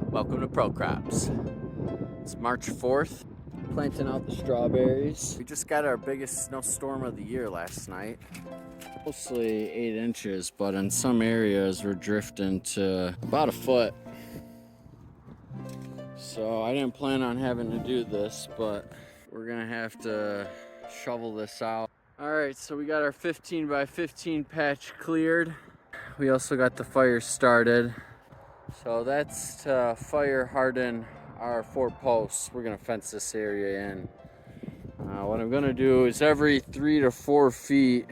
Welcome to Pro Crops. It's March 4th, planting out the strawberries. We just got our biggest snowstorm of the year last night. Mostly 8 inches, but in some areas we're drifting to about a foot. So I didn't plan on having to do this, but we're gonna have to shovel this out. All right, so we got our 15 by 15 patch cleared. We also got the fire started. So that's to fire harden our 4 posts. We're gonna fence this area in. What I'm gonna do is every 3 to 4 feet,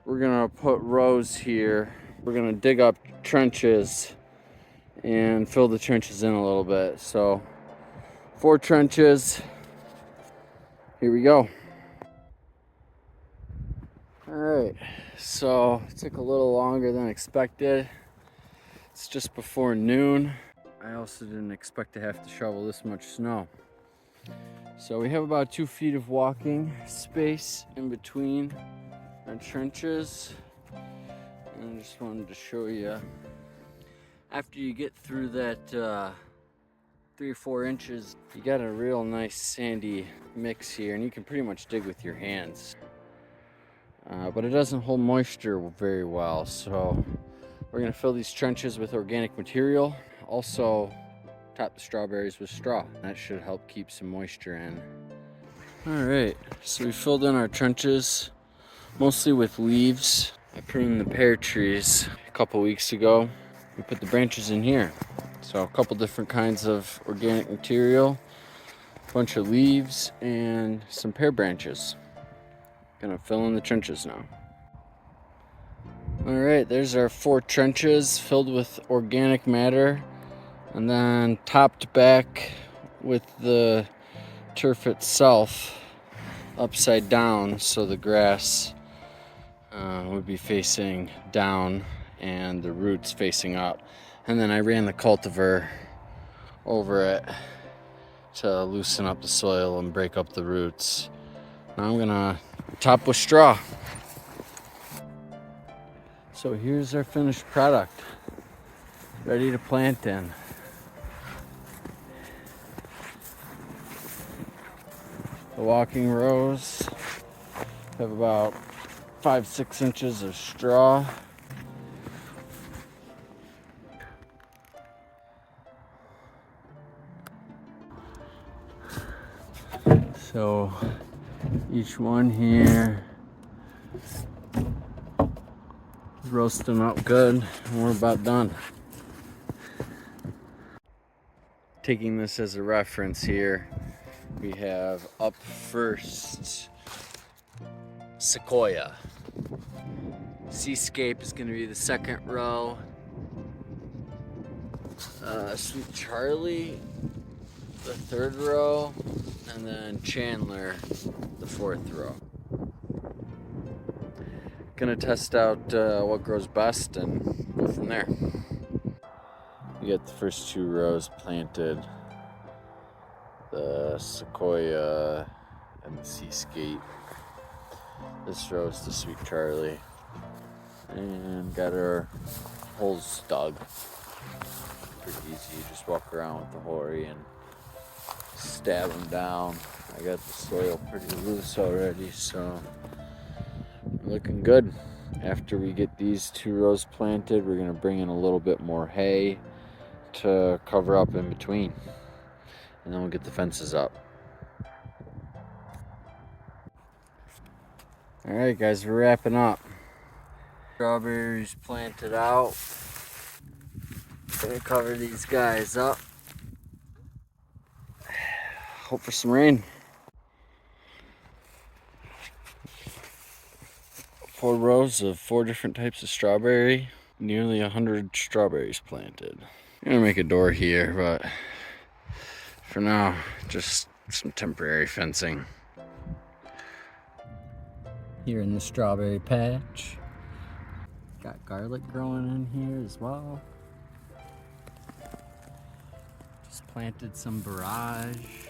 we're gonna put rows here. We're gonna dig up trenches and fill the trenches in a little bit. So 4 trenches, here we go. All right, so it took a little longer than expected. It's just before noon. I also didn't expect to have to shovel this much snow. So we have about 2 feet of walking space in between our trenches. And I just wanted to show you, after you get through that 3 or 4 inches, you got a real nice sandy mix here, and you can pretty much dig with your hands. But it doesn't hold moisture very well, so we're gonna fill these trenches with organic material. Also, top the strawberries with straw. That should help keep some moisture in. All right, so we filled in our trenches, mostly with leaves. I pruned the pear trees a couple weeks ago. We put the branches in here. So a couple different kinds of organic material, a bunch of leaves, and some pear branches. Gonna fill in the trenches now. All right, there's our 4 trenches filled with organic matter, and then topped back with the turf itself upside down, so the grass would be facing down and the roots facing up. And then I ran the cultivar over it to loosen up the soil and break up the roots. Now I'm gonna top with straw. So here's our finished product, ready to plant in. The walking rows have about 5-6 inches of straw. So each one here is roasting up good, and we're about done. Taking this as a reference here, we have up first Sequoia. Scape is going to be the second row. Sweet Charlie, the 3rd row, and then Chandler, the 4th row. Gonna test out what grows best and go from there. We got the first 2 rows planted, the Sequoia and the Scape. This row is the Sweet Charlie, and got our holes dug. Pretty easy, you just walk around with the hoary and stab them down. I got the soil pretty loose already, so looking good. After we get these 2 rows planted, we're gonna bring in a little bit more hay to cover up in between, and then we'll get the fences up. All right, guys, we're wrapping up. Strawberries planted out. Gonna cover these guys up. Hope for some rain. 4 rows of 4 different types of strawberry. Nearly 100 strawberries planted. I'm gonna make a door here, but for now, just some temporary fencing. Here in the strawberry patch. Got garlic growing in here as well. Just planted some barrage.